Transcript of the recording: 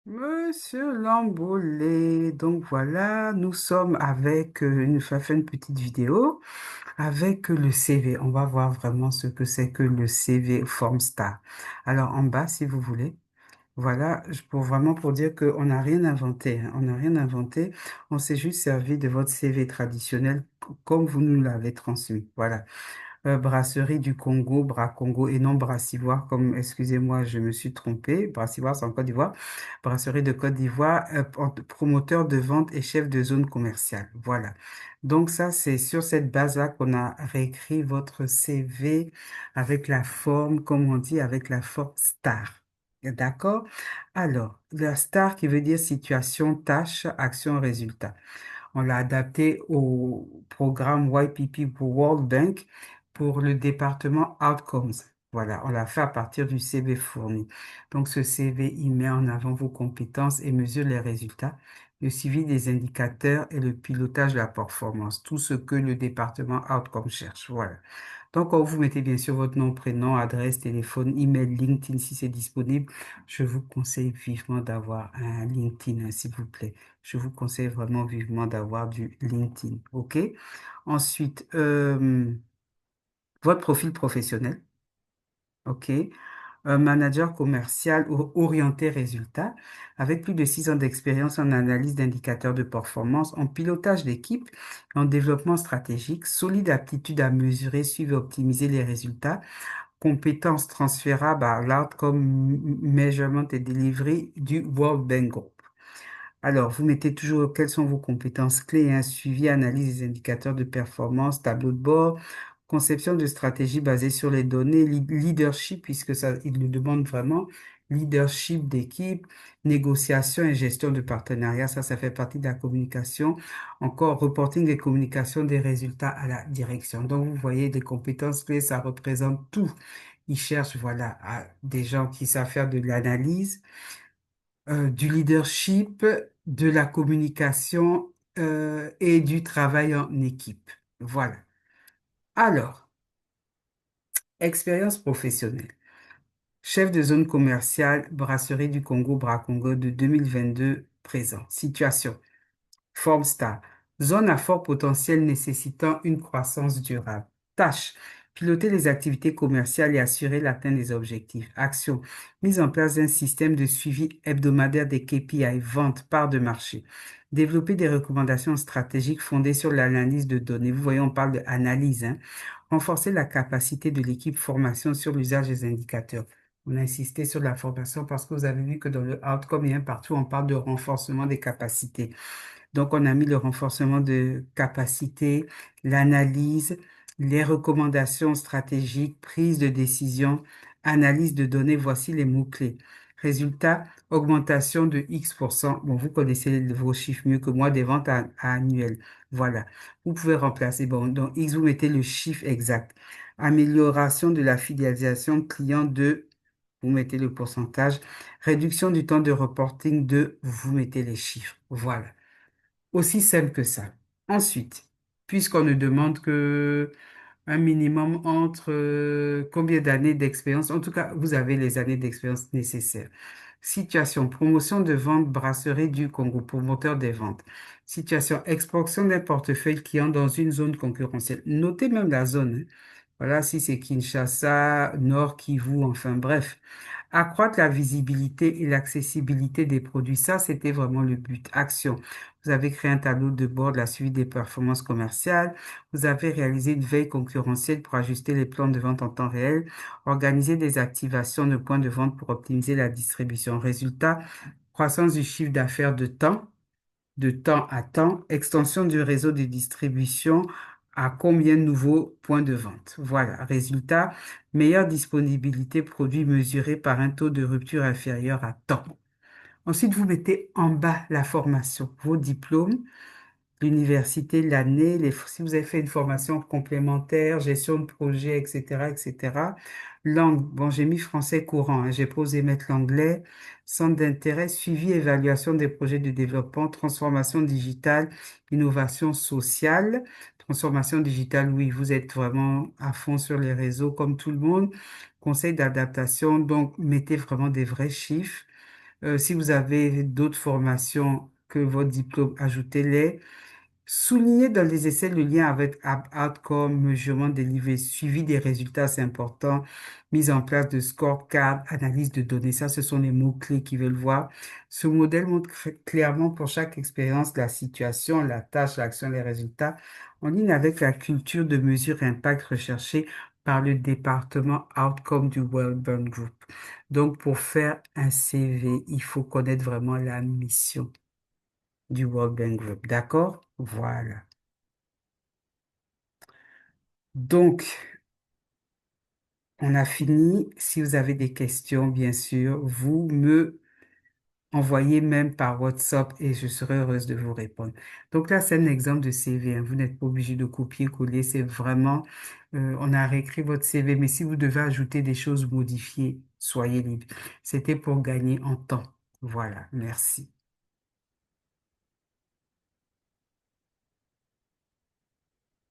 Monsieur Lamboulé, donc voilà, nous sommes avec fait une petite vidéo avec le CV. On va voir vraiment ce que c'est que le CV Formstar. Alors en bas, si vous voulez, voilà, pour dire qu'on n'a rien inventé, hein. On n'a rien inventé, on s'est juste servi de votre CV traditionnel comme vous nous l'avez transmis. Voilà. Brasserie du Congo, Bras Congo et non Brassivoire, comme, excusez-moi, je me suis trompé. Brassivoire, c'est en Côte d'Ivoire. Brasserie de Côte d'Ivoire, promoteur de vente et chef de zone commerciale. Voilà. Donc ça, c'est sur cette base-là qu'on a réécrit votre CV avec la forme, comme on dit, avec la forme STAR. D'accord? Alors, la STAR qui veut dire situation, tâche, action, résultat. On l'a adapté au programme YPP pour World Bank pour le département Outcomes. Voilà, on l'a fait à partir du CV fourni. Donc, ce CV, il met en avant vos compétences et mesure les résultats, le suivi des indicateurs et le pilotage de la performance, tout ce que le département Outcomes cherche. Voilà. Donc, vous mettez bien sûr votre nom, prénom, adresse, téléphone, email, LinkedIn si c'est disponible. Je vous conseille vivement d'avoir un LinkedIn, hein, s'il vous plaît. Je vous conseille vraiment vivement d'avoir du LinkedIn. OK? Ensuite, votre profil professionnel. OK? Un manager commercial orienté résultat avec plus de 6 ans d'expérience en analyse d'indicateurs de performance, en pilotage d'équipe, en développement stratégique, solide aptitude à mesurer, suivre et optimiser les résultats, compétences transférables à l'outcome measurement et delivery du World Bank Group. Alors, vous mettez toujours quelles sont vos compétences clés, hein, suivi, analyse des indicateurs de performance, tableau de bord, conception de stratégie basée sur les données, leadership, puisque ça, il le demande vraiment, leadership d'équipe, négociation et gestion de partenariat, ça fait partie de la communication. Encore, reporting et communication des résultats à la direction. Donc, vous voyez, des compétences clés, ça représente tout. Ils cherchent, voilà, des gens qui savent faire de l'analyse, du leadership, de la communication et du travail en équipe. Voilà. Alors, expérience professionnelle. Chef de zone commerciale, Brasserie du Congo, Bras-Congo de 2022 présent. Situation. Formstar, zone à fort potentiel nécessitant une croissance durable. Tâche, piloter les activités commerciales et assurer l'atteinte des objectifs. Action, mise en place d'un système de suivi hebdomadaire des KPI, vente, part de marché. Développer des recommandations stratégiques fondées sur l'analyse de données. Vous voyez, on parle d'analyse, hein. Renforcer la capacité de l'équipe formation sur l'usage des indicateurs. On a insisté sur la formation parce que vous avez vu que dans le outcome et un partout, on parle de renforcement des capacités. Donc, on a mis le renforcement de capacité, l'analyse, les recommandations stratégiques, prise de décision, analyse de données. Voici les mots-clés. Résultat, augmentation de X%. Bon, vous connaissez vos chiffres mieux que moi des ventes annuelles. Voilà. Vous pouvez remplacer. Bon, dans X, vous mettez le chiffre exact. Amélioration de la fidélisation client de, vous mettez le pourcentage. Réduction du temps de reporting de, vous mettez les chiffres. Voilà. Aussi simple que ça. Ensuite, puisqu'on ne demande que un minimum entre combien d'années d'expérience, en tout cas, vous avez les années d'expérience nécessaires. Situation, promotion de vente, brasserie du Congo, promoteur des ventes. Situation, expansion d'un portefeuille client dans une zone concurrentielle. Notez même la zone, hein. Voilà, si c'est Kinshasa, Nord Kivu, enfin bref. Accroître la visibilité et l'accessibilité des produits, ça, c'était vraiment le but. Action. Vous avez créé un tableau de bord de la suite des performances commerciales. Vous avez réalisé une veille concurrentielle pour ajuster les plans de vente en temps réel. Organisé des activations de points de vente pour optimiser la distribution. Résultat, croissance du chiffre d'affaires de temps à temps, extension du réseau de distribution à combien de nouveaux points de vente. Voilà. Résultat, meilleure disponibilité produit mesuré par un taux de rupture inférieur à temps. Ensuite, vous mettez en bas la formation, vos diplômes, l'université, l'année, si vous avez fait une formation complémentaire, gestion de projet, etc., etc. Langue, bon, j'ai mis français courant, hein, j'ai posé mettre l'anglais. Centre d'intérêt, suivi, évaluation des projets de développement, transformation digitale, innovation sociale. Transformation digitale, oui, vous êtes vraiment à fond sur les réseaux comme tout le monde. Conseil d'adaptation, donc mettez vraiment des vrais chiffres. Si vous avez d'autres formations que votre diplôme, ajoutez-les. Souligner dans les essais le lien avec outcome, measurement délivré, suivi des résultats, c'est important. Mise en place de scorecard, analyse de données, ça, ce sont les mots-clés qu'ils veulent voir. Ce modèle montre clairement pour chaque expérience la situation, la tâche, l'action, les résultats, en ligne avec la culture de mesure impact recherchée par le département outcome du World Bank Group. Donc, pour faire un CV, il faut connaître vraiment la mission du World Bank Group. D'accord? Voilà. Donc, on a fini. Si vous avez des questions, bien sûr, vous me envoyez même par WhatsApp et je serai heureuse de vous répondre. Donc là, c'est un exemple de CV, hein. Vous n'êtes pas obligé de copier-coller. C'est vraiment, on a réécrit votre CV, mais si vous devez ajouter des choses modifiées, soyez libre. C'était pour gagner en temps. Voilà. Merci.